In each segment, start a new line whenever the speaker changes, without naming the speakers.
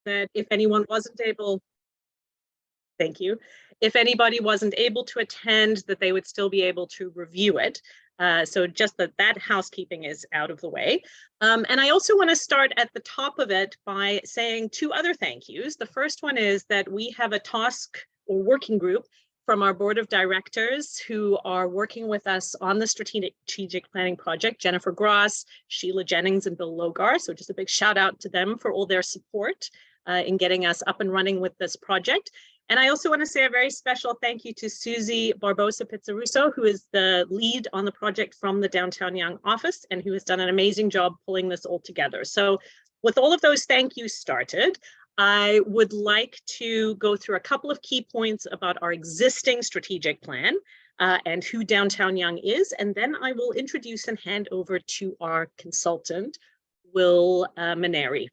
that if anyone wasn't able, thank you, if anybody wasn't able to attend, that they would still be able to review it. So just that housekeeping is out of the way. And I also want to start at the top of it by saying two other thank yous. The first one is that we have a task or working group from our board of directors who are working with us on the strategic planning project, Jennifer Gross, Sheila Jennings, and Bill Logar. So just a big shout out to them for all their support in getting us up and running with this project. And I also want to say a very special thank you to Susie Barbosa Pizzarusso, who is the lead on the project from the Downtown Yonge office and who has done an amazing job pulling this all together. So with all of those thank yous started, I would like to go through a couple of key points about our existing strategic plan and who Downtown Yonge is. And then I will introduce and hand over to our consultant, Will Maneri.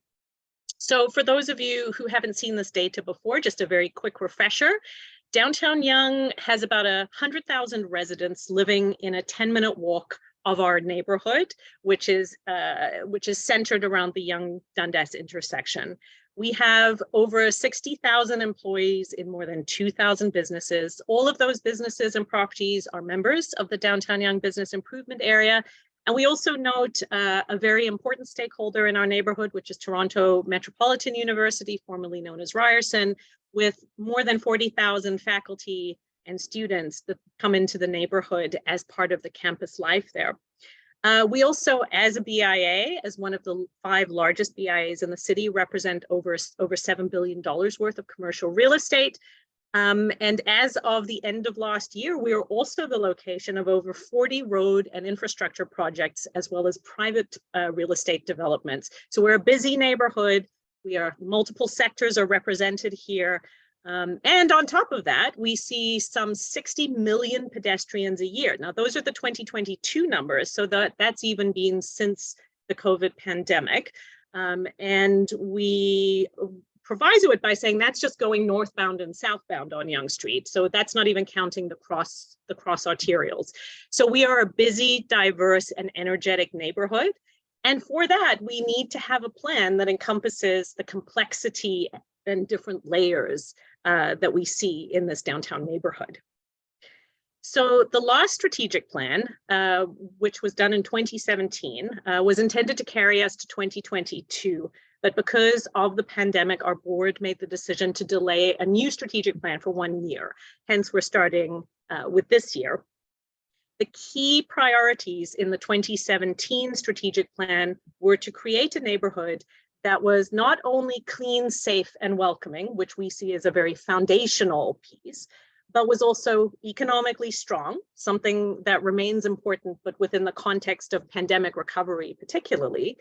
So for those of you who haven't seen this data before, just a very quick refresher. Downtown Yonge has about 100,000 residents living in a 10-minute walk of our neighborhood, which is centered around the Yonge-Dundas intersection. We have over 60,000 employees in more than 2,000 businesses. All of those businesses and properties are members of the Downtown Yonge Business Improvement Area. And we also note a very important stakeholder in our neighborhood, which is Toronto Metropolitan University, formerly known as Ryerson, with more than 40,000 faculty and students that come into the neighborhood as part of the campus life there. We also, as a BIA, as one of the 5 largest BIAs in the city, represent over $7 billion worth of commercial real estate. And as of the end of last year, we are also the location of over 40 road and infrastructure projects, as well as private real estate developments. So we're a busy neighborhood. Multiple sectors are represented here. And on top of that, we see some 60 million pedestrians a year. Now, those are the 2022 numbers, so that's even been since the COVID pandemic. And we proviso it by saying that's just going northbound and southbound on Yonge Street. So that's not even counting the cross arterials. So we are a busy, diverse, and energetic neighborhood. And for that, we need to have a plan that encompasses the complexity and different layers that we see in this downtown neighborhood. So the last strategic plan, which was done in 2017, was intended to carry us to 2022. But because of the pandemic, our board made the decision to delay a new strategic plan for 1 year. Hence, we're starting with this year. The key priorities in the 2017 strategic plan were to create a neighborhood that was not only clean, safe, and welcoming, which we see as a very foundational piece, but was also economically strong, something that remains important, but within the context of pandemic recovery particularly,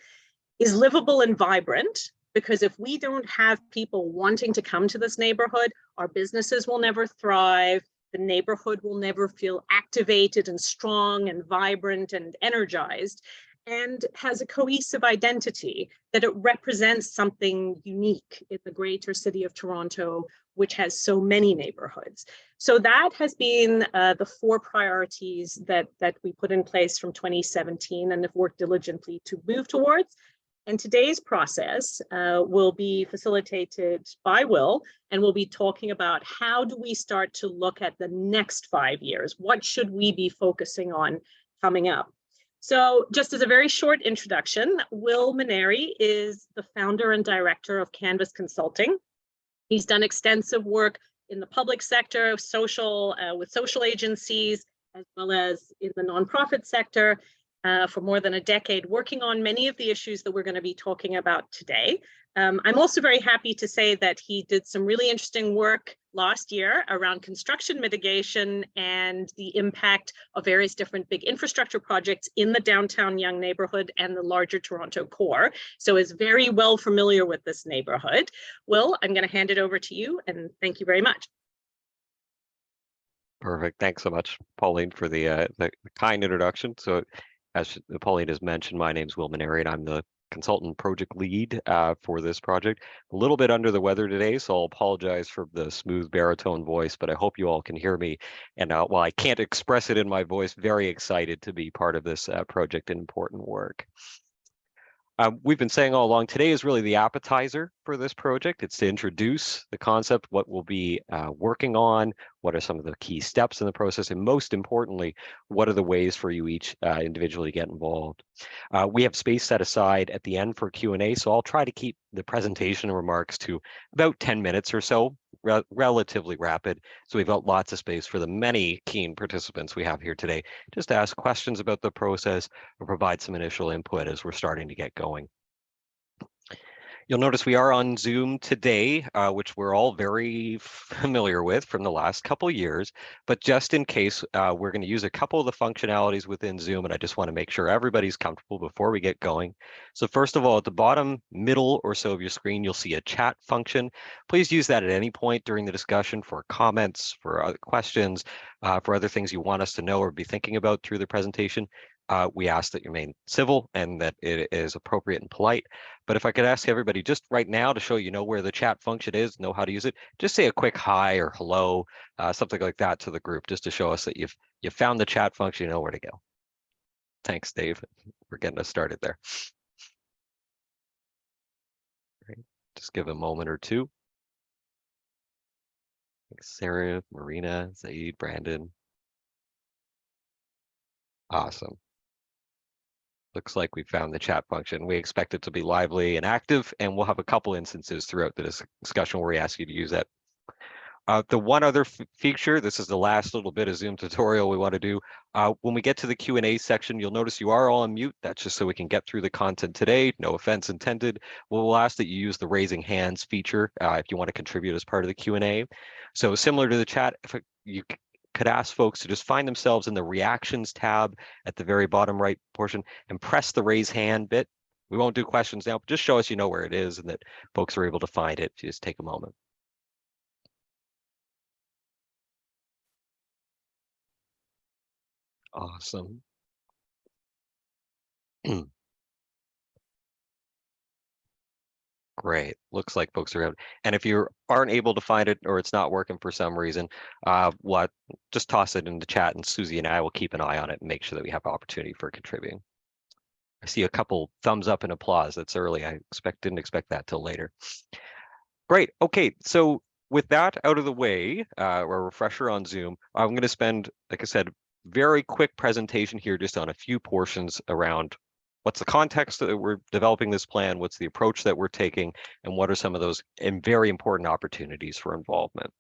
is livable and vibrant, because if we don't have people wanting to come to this neighborhood, our businesses will never thrive, the neighborhood will never feel activated and strong and vibrant and energized, and has a cohesive identity that it represents something unique in the greater city of Toronto, which has so many neighborhoods. So that has been the 4 priorities that we put in place from 2017 and have worked diligently to move towards. And today's process will be facilitated by Will, and we'll be talking about how do we start to look at the next 5 years? What should we be focusing on coming up? So just as a very short introduction, Will Maneri is the founder and director of Canvas Consulting. He's done extensive work in the public sector, with social agencies, as well as in the nonprofit sector, for more than a decade, working on many of the issues that we're going to be talking about today. I'm also very happy to say that he did some really interesting work last year around construction mitigation and the impact of various different big infrastructure projects in the downtown Yonge neighborhood and the larger Toronto core. So is very well familiar with this neighborhood. Will, I'm going to hand it over to you, and thank you very much.
Perfect. Thanks so much, Pauline, for the kind introduction. So as Pauline has mentioned, my name is Will Maneri, and I'm the consultant project lead for this project. A little bit under the weather today, so I'll apologize for the smooth baritone voice, but I hope you all can hear me. And while I can't express it in my voice, very excited to be part of this project and important work. We've been saying all along, today is really the appetizer for this project. It's to introduce the concept, what we'll be working on, what are some of the key steps in the process, and most importantly, what are the ways for you each individually to get involved. We have space set aside at the end for Q&A, so I'll try to keep the presentation and remarks to about 10 minutes or so, relatively rapid. So we've got lots of space for the many keen participants we have here today, just to ask questions about the process or provide some initial input as we're starting to get going. You'll notice we are on Zoom today, which we're all very familiar with from the last couple years, but just in case, we're going to use a couple of the functionalities within Zoom, and I just want to make sure everybody's comfortable before we get going. So first of all, at the bottom middle or so of your screen, you'll see a chat function. Please use that at any point during the discussion for comments, for other questions, for other things you want us to know or be thinking about through the presentation. We ask that you remain civil and that it is appropriate and polite. But if I could ask everybody just right now to show you know where the chat function is, know how to use it, just say a quick hi or hello, something like that to the group, just to show us that you've found the chat function, you know where to go. Thanks, Dave. We're getting us started there. Right. Just give a moment or two. Thanks, Sarah, Marina, Zaid, Brandon. Awesome. Looks like we found the chat function. We expect it to be lively and active, and we'll have a couple instances throughout the discussion where we ask you to use that. The one other feature, this is the last little bit of Zoom tutorial we want to do. When we get to the Q&A section, you'll notice you are all on mute. That's just so we can get through the content today. No offense intended. We'll ask that you use the raising hands feature if you want to contribute as part of the Q&A. So similar to the chat, if you could ask folks to just find themselves in the reactions tab at the very bottom right portion and press the raise hand bit. We won't do questions now, but just show us you know where it is and that folks are able to find it. Just take a moment. Awesome. Great. Looks like folks are able. And if you aren't able to find it or it's not working for some reason, just toss it in the chat and Susie and I will keep an eye on it and make sure that we have opportunity for contributing. I see a couple thumbs up and applause. That's early. I didn't expect that till later. Great. Okay. So with that out of the way, or a refresher on Zoom, I'm going to spend, like I said, very quick presentation here just on a few portions around what's the context that we're developing this plan, what's the approach that we're taking, and what are some of those very important opportunities for involvement.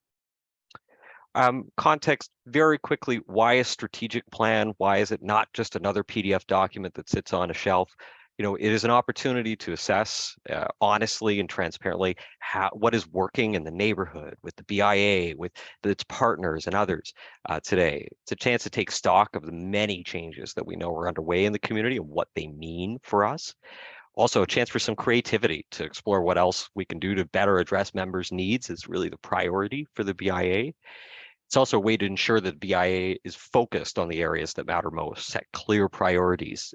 Context very quickly, why a strategic plan? Why is it not just another PDF document that sits on a shelf? You know, it is an opportunity to assess honestly and transparently what is working in the neighborhood with the BIA, with its partners and others today. It's a chance to take stock of the many changes that we know are underway in the community and what they mean for us. Also, a chance for some creativity to explore what else we can do to better address members' needs is really the priority for the BIA. It's also a way to ensure that BIA is focused on the areas that matter most, set clear priorities,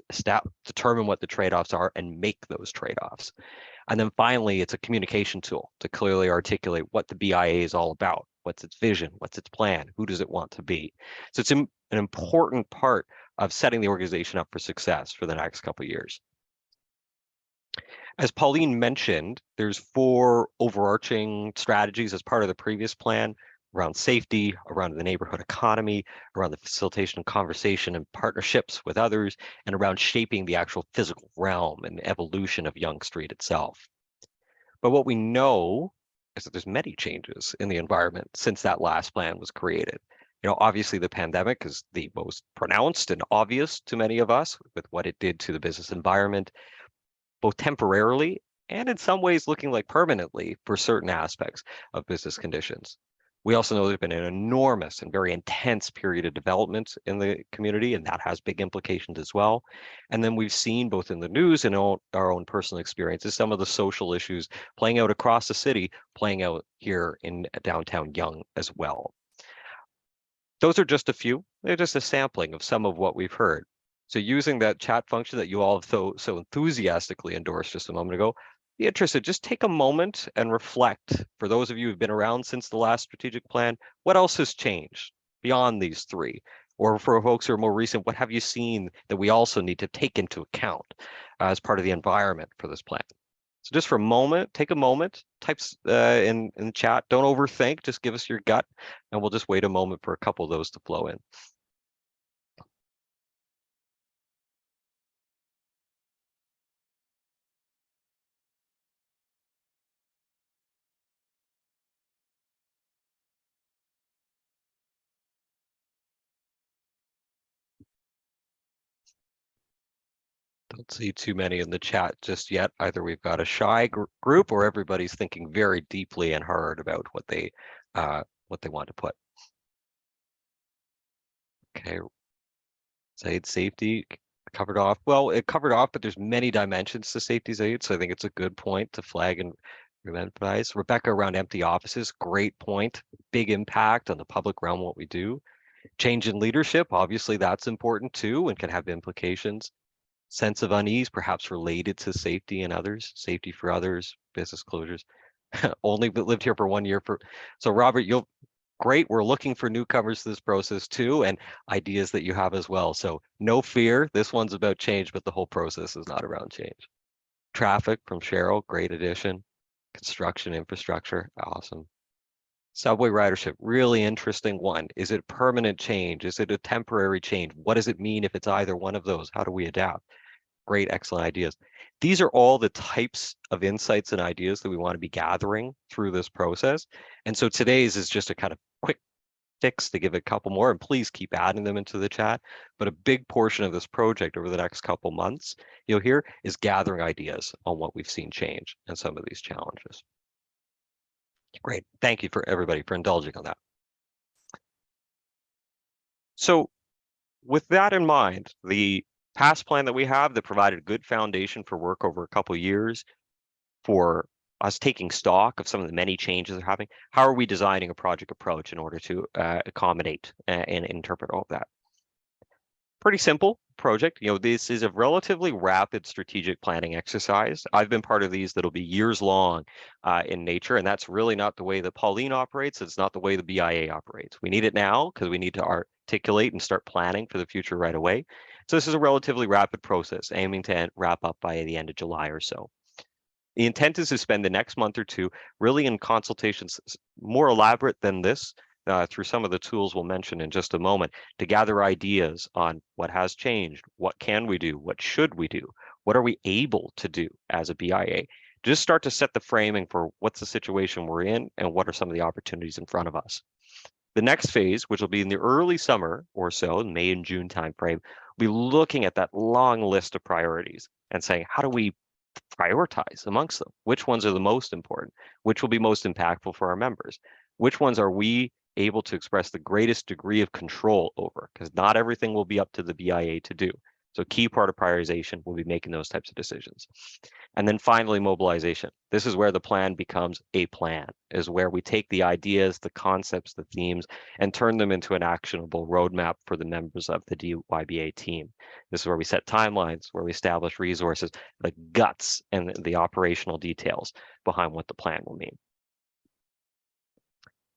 determine what the trade-offs are, and make those trade-offs. And then finally, it's a communication tool to clearly articulate what the BIA is all about, what's its vision, what's its plan, who does it want to be. So it's an important part of setting the organization up for success for the next couple of years. As Pauline mentioned, there's 4 overarching strategies as part of the previous plan around safety, around the neighborhood economy, around the facilitation of conversation and partnerships with others, and around shaping the actual physical realm and evolution of Yonge Street itself. But what we know is that there's many changes in the environment since that last plan was created. You know, obviously the pandemic is the most pronounced and obvious to many of us with what it did to the business environment, both temporarily and in some ways looking like permanently for certain aspects of business conditions. We also know there's been an enormous and very intense period of development in the community, and that has big implications as well. And then we've seen both in the news and our own personal experiences, some of the social issues playing out across the city, playing out here in downtown Yonge as well. Those are just a few. They're just a sampling of some of what we've heard. So using that chat function that you all have so enthusiastically endorsed just a moment ago, be interested, just take a moment and reflect. For those of you who've been around since the last strategic plan, what else has changed beyond these 3? Or for folks who are more recent, what have you seen that we also need to take into account as part of the environment for this plan? So just for a moment, take a moment, types in the chat. Don't overthink, just give us your gut, and we'll just wait a moment for a couple of those to flow in. Don't see too many in the chat just yet. Either we've got a shy group or everybody's thinking very deeply and hard about what they want to put. Okay, Zaid, safety covered off. Well, it covered off, but there's many dimensions to safety, Zaid, so I think it's a good point to flag and emphasize. Rebecca, around empty offices, great point. Big impact on the public realm, what we do. Change in leadership, obviously that's important too and can have implications. Sense of unease, perhaps related to safety and others, safety for others, business closures. Only lived here for 1 year. So Robert, great. We're looking for newcomers to this process too, and ideas that you have as well. So no fear, this one's about change, but the whole process is not around change. Traffic from Cheryl, great addition. Construction infrastructure, awesome. Subway ridership, really interesting one. Is it permanent change? Is it a temporary change? What does it mean if it's either one of those? How do we adapt? Great, excellent ideas. These are all the types of insights and ideas that we want to be gathering through this process. And so today's is just a kind of quick fix to give a couple more, and please keep adding them into the chat. But a big portion of this project over the next couple months, you'll hear, is gathering ideas on what we've seen change and some of these challenges. Great, thank you for everybody for indulging on that. So with that in mind, the past plan that we have that provided a good foundation for work over a couple of years for us taking stock of some of the many changes that are happening. How are we designing a project approach in order to accommodate and interpret all of that? Pretty simple project. This is a relatively rapid strategic planning exercise. I've been part of these that'll be years long in nature, and that's really not the way that Pauline operates. It's not the way the BIA operates. We need it now because we need to articulate and start planning for the future right away. So this is a relatively rapid process, aiming to wrap up by the end of July or so. The intent is to spend the next month or two really in consultations more elaborate than this through some of the tools we'll mention in just a moment to gather ideas on what has changed, what can we do, what should we do, what are we able to do as a BIA. Just start to set the framing for what's the situation we're in and what are some of the opportunities in front of us. The next phase, which will be in the early summer or so, May and June timeframe, we'll be looking at that long list of priorities and saying, how do we prioritize amongst them? Which ones are the most important? Which will be most impactful for our members? Which ones are we able to express the greatest degree of control over? Because not everything will be up to the BIA to do. So key part of prioritization will be making those types of decisions. And then finally, mobilization. This is where the plan becomes a plan, is where we take the ideas, the concepts, the themes, and turn them into an actionable roadmap for the members of the DYBA team. This is where we set timelines, where we establish resources, the guts and the operational details behind what the plan will mean.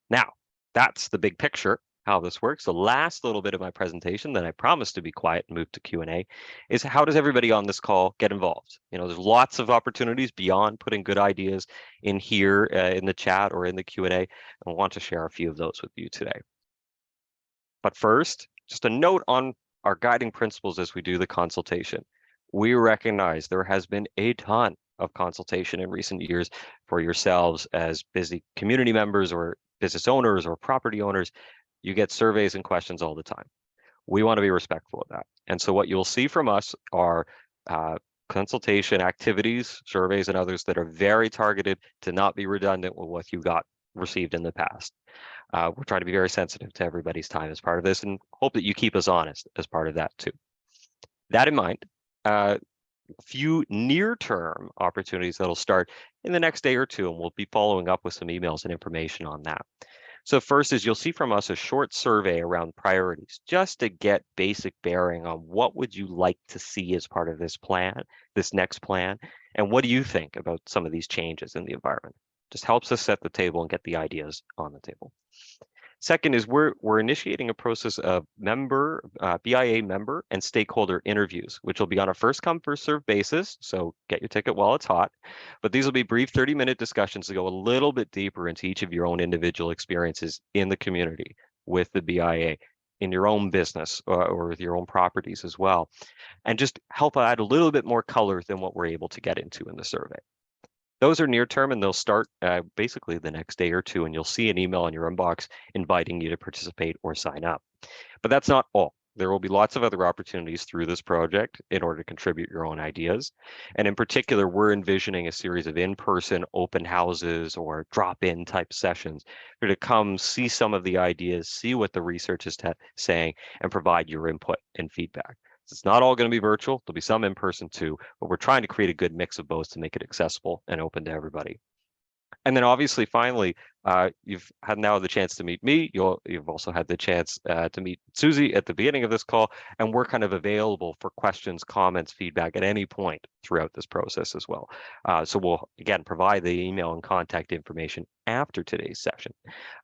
Now, that's the big picture, how this works. The last little bit of my presentation, that I promised to be quiet and move to Q&A, is how does everybody on this call get involved? There's lots of opportunities beyond putting good ideas in here in the chat or in the Q&A, and I want to share a few of those with you today. But first, just a note on our guiding principles as we do the consultation. We recognize there has been a ton of consultation in recent years for yourselves as busy community members or business owners or property owners. You get surveys and questions all the time. We want to be respectful of that. And so what you'll see from us are consultation activities, surveys, and others that are very targeted to not be redundant with what you got received in the past. We're trying to be very sensitive to everybody's time as part of this and hope that you keep us honest as part of that too. That in mind, a few near-term opportunities that'll start in the next day or two, and we'll be following up with some emails and information on that. So first is you'll see from us a short survey around priorities, just to get basic bearing on what would you like to see as part of this plan, this next plan, and what do you think about some of these changes in the environment? Just helps us set the table and get the ideas on the table. Second is we're initiating a process of BIA member and stakeholder interviews, which will be on a first come first served basis. So get your ticket while it's hot. But these will be brief 30-minute discussions to go a little bit deeper into each of your own individual experiences in the community with the BIA, in your own business or with your own properties as well, and just help add a little bit more color than what we're able to get into in the survey. Those are near term and they'll start basically the next day or two, and you'll see an email in your inbox inviting you to participate or sign up. But that's not all. There will be lots of other opportunities through this project in order to contribute your own ideas. And in particular, we're envisioning a series of in-person open houses or drop-in type sessions for to come see some of the ideas, see what the research is saying, and provide your input and feedback. It's not all going to be virtual. There'll be some in person too, but we're trying to create a good mix of both to make it accessible and open to everybody. And then obviously, finally, you've had now the chance to meet me. You've also had the chance to meet Susie at the beginning of this call, and we're kind of available for questions, comments, feedback at any point throughout this process as well. So we'll, again, provide the email and contact information after today's session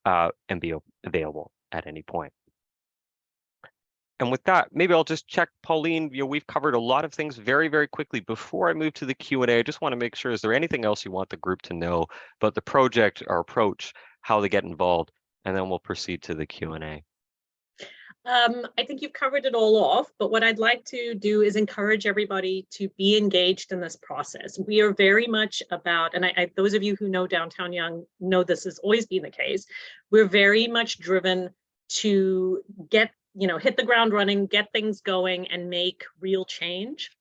and be available at any point. And with that, maybe I'll just check, Pauline, we've covered a lot of things very, very quickly. Before I move to the Q&A, I just want to make sure, is there anything else you want the group to know about the project, our approach, how they get involved, and then we'll proceed to the Q&A.
I think you've covered it all off, but what I'd like to do is encourage everybody to be engaged in this process. We are very much about, and those of you who know Downtown Yonge know this has always been the case, we're very much driven to get, hit the ground running, get things going, and make real change.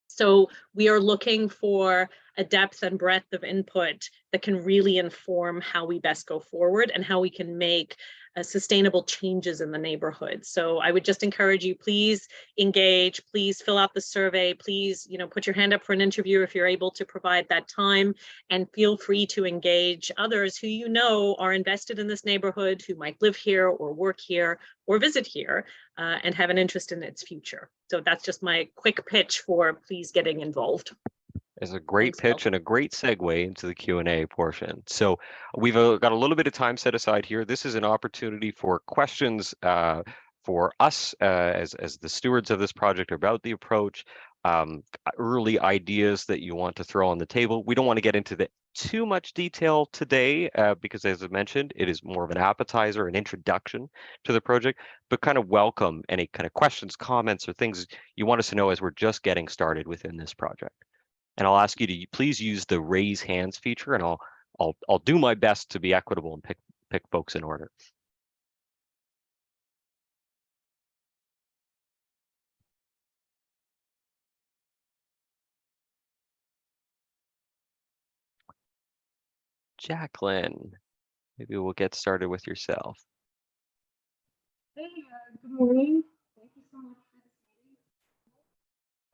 So we are looking for a depth and breadth of input that can really inform how we best go forward and how we can make sustainable changes in the neighborhood. So I would just encourage you, please engage, please fill out the survey, please, put your hand up for an interview if you're able to provide that time, and feel free to engage others who are invested in this neighborhood, who might live here or work here or visit here and have an interest in its future. So that's just my quick pitch for please getting involved.
Is a great pitch and a great segue into the Q&A portion. So we've got a little bit of time set aside here. This is an opportunity for questions for us as the stewards of this project about the approach, early ideas that you want to throw on the table. We don't want to get into too much detail today because, as I mentioned, it is more of an appetizer, an introduction to the project, but kind of welcome any kind of questions, comments, or things you want us to know as we're just getting started within this project. And I'll ask you to please use the raise hands feature, and I'll do my best to be equitable and pick folks in order. Jacqueline, maybe we'll get started with yourself.
Hey, good morning. Thank you so much for this meeting.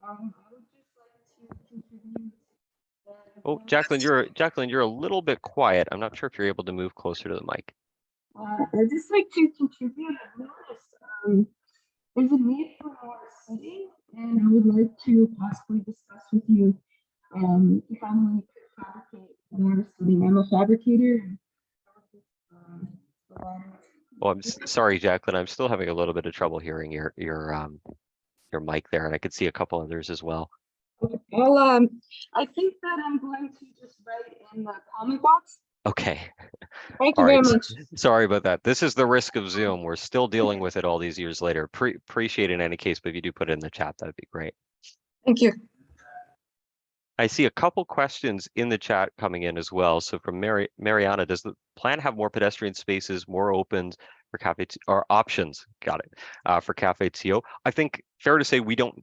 I would just like to contribute.
Oh, Jacqueline, you're a little bit quiet. I'm not sure if you're able to move closer to the mic.
I'd just like to contribute. I've noticed there's a need for more seating, and I would like to possibly discuss with you if I could fabricate more seating. I'm a fabricator.
Oh, I'm sorry, Jacqueline. I'm still having a little bit of trouble hearing your mic there, and I could see a couple others as well.
Okay. Well, I think that I'm going to just write in the comment box.
Okay.
Thank you very much.
Sorry about that. This is the risk of Zoom. We're still dealing with it all these years later. Appreciate it in any case, but if you do put it in the chat, that'd be great.
Thank you.
I see a couple questions in the chat coming in as well. So from Mariana, does the plan have more pedestrian spaces, more opens for cafe or options? Got it. For Cafe TO. I think fair to say we don't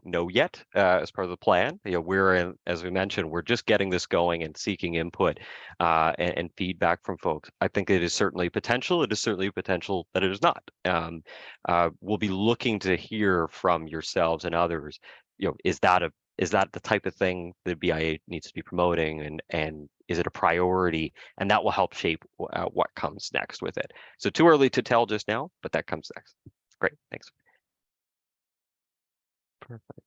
know yet as part of the plan. We're in, as we mentioned, we're just getting this going and seeking input and feedback from folks. I think it is certainly potential. It is certainly potential that it is not. We'll be looking to hear from yourselves and others. Is that the type of thing the BIA needs to be promoting, and is it a priority? And that will help shape what comes next with it. So too early to tell just now, but that comes next. Great, thanks. Perfect.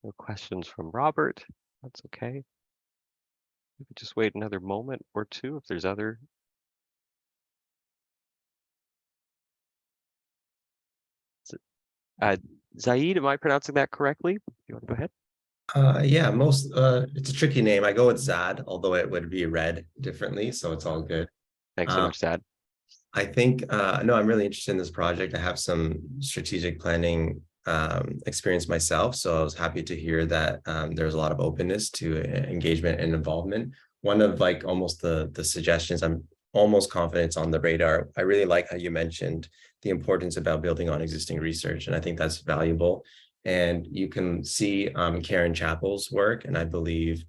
No questions from Robert. That's okay. We could just wait another moment or two if there's other. Zaid, am I pronouncing that correctly? You want to go ahead?
Yeah, it's a tricky name. I go with Zad, although it would be read differently, so it's all good.
Thanks so much, Zad.
I think no, I'm really interested in this project. I have some strategic planning experience myself, so I was happy to hear that there's a lot of openness to engagement and involvement. One of like almost the suggestions, I'm almost confident it's on the radar. I really like how you mentioned the importance about building on existing research, and I think that's valuable. And you can see Karen Chappell's work, and I believe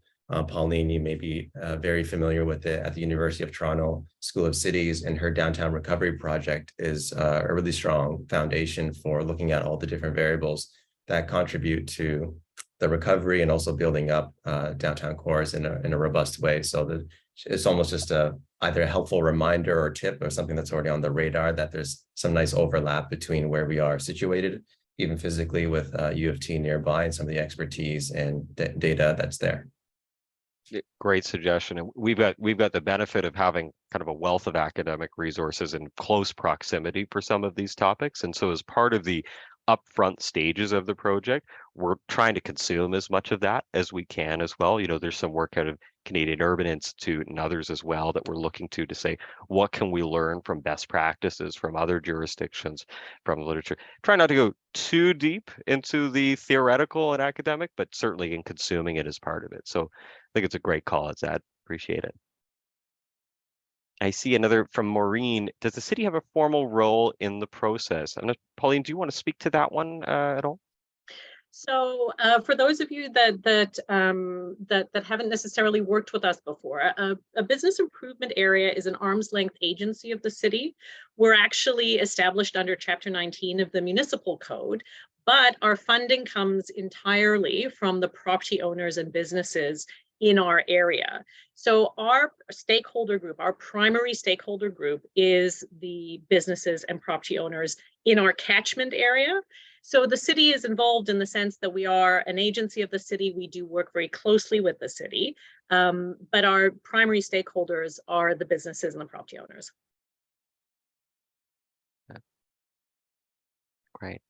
Pauline, you may be very familiar with it at the University of Toronto School of Cities, and her downtown recovery project is a really strong foundation for looking at all the different variables that contribute to the recovery and also building up downtown cores in a robust way. So it's almost just either a helpful reminder or tip or something that's already on the radar that there's some nice overlap between where we are situated, even physically with U of T nearby and some of the expertise and data that's there.
Great suggestion. And we've got the benefit of having kind of a wealth of academic resources in close proximity for some of these topics. And so as part of the upfront stages of the project, we're trying to consume as much of that as we can as well. You know, there's some work out of Canadian Urban Institute and others as well that we're looking to say, what can we learn from best practices from other jurisdictions, from literature? Try not to go too deep into the theoretical and academic, but certainly in consuming it as part of it. So I think it's a great call. It's that. Appreciate it. I see another from Maureen. Does the city have a formal role in the process? Pauline, do you want to speak to that one at all?
So for those of you that haven't necessarily worked with us before, a business improvement area is an arm's length agency of the city. We're actually established under Chapter 19 of the Municipal Code, but our funding comes entirely from the property owners and businesses in our area. So our stakeholder group, our primary stakeholder group, is the businesses and property owners in our catchment area. So the city is involved in the sense that we are an agency of the city. We do work very closely with the city, but our primary stakeholders are the businesses and the property owners.
Great.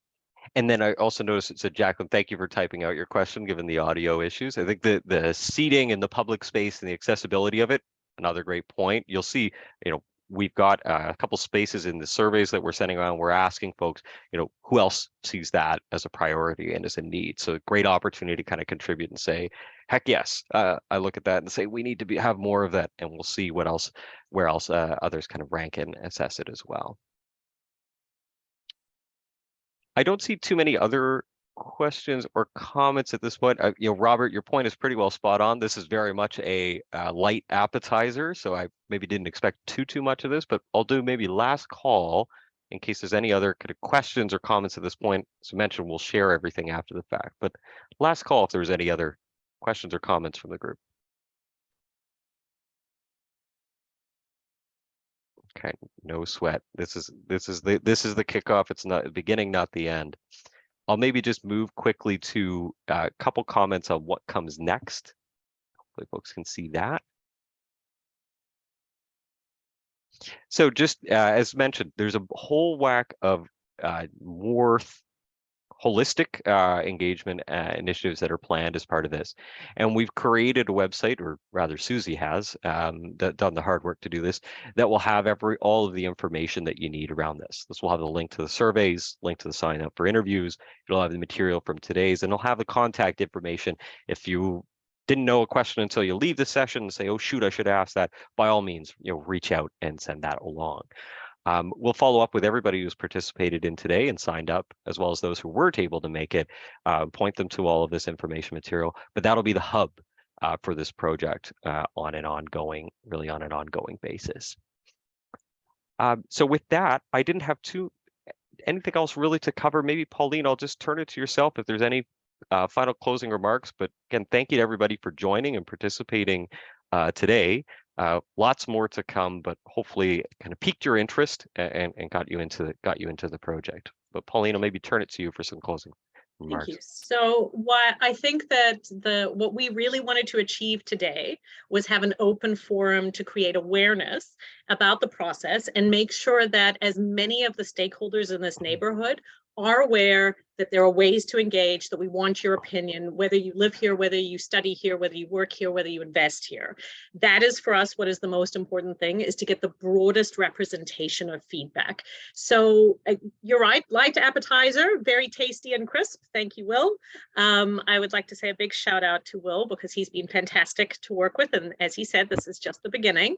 And then I also noticed it said, Jacqueline, thank you for typing out your question, given the audio issues. I think the seating and the public space and the accessibility of it, another great point. You'll see, you know, we've got a couple spaces in the surveys that we're sending around. We're asking folks, you know, who else sees that as a priority and as a need? So a great opportunity to kind of contribute and say, heck yes. I look at that and say, we need to have more of that, and we'll see where else others kind of rank and assess it as well. I don't see too many other questions or comments at this point. You know, Robert, your point is pretty well spot on. This is very much a light appetizer, so I maybe didn't expect too much of this, but I'll do maybe last call in case there's any other kind of questions or comments at this point. As I mentioned, we'll share everything after the fact, but last call if there's any other questions or comments from the group. Okay, no sweat. This is the kickoff. It's not the beginning, not the end. I'll maybe just move quickly to a couple comments on what comes next. Hopefully folks can see that. So just as mentioned, there's a whole whack of more holistic engagement initiatives that are planned as part of this. And we've created a website, or rather Susie has done the hard work to do this, that will have all of the information that you need around this. This will have the link to the surveys, link to the sign up for interviews. It'll have the material from today's, and it'll have the contact information. If you didn't know a question until you leave the session and say, oh shoot, I should ask that, by all means, you know, reach out and send that along. We'll follow up with everybody who's participated in today and signed up, as well as those who weren't able to make it, point them to all of this information material, but that'll be the hub for this project on an ongoing basis. So with that, I didn't have anything else really to cover. Maybe Pauline, I'll just turn it to yourself if there's any final closing remarks, but again, thank you to everybody for joining and participating today. Lots more to come, but hopefully kind of piqued your interest and got you into the project. But Pauline, I'll maybe turn it to you for some closing
Thank
remarks.
you. So what I think that what we really wanted to achieve today was have an open forum to create awareness about the process and make sure that as many of the stakeholders in this neighborhood are aware that there are ways to engage, that we want your opinion, whether you live here, whether you study here, whether you work here, whether you invest here. That is for us what is the most important thing, is to get the broadest representation of feedback. So you're right, light appetizer, very tasty and crisp. Thank you, Will. I would like to say a big shout out to Will because he's been fantastic to work with. And as he said, this is just the beginning.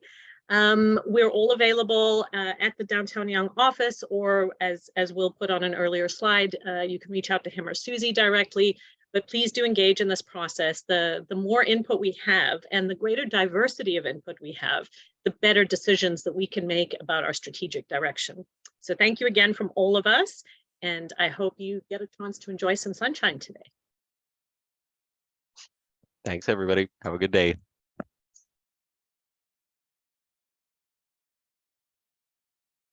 We're all available at the Downtown Yonge office, or as Will put on an earlier slide, you can reach out to him or Susie directly, but please do engage in this process. The more input we have and the greater diversity of input we have, the better decisions that we can make about our strategic direction. So thank you again from all of us, and I hope you get a chance to enjoy some sunshine today.
Thanks, everybody. Have a good day.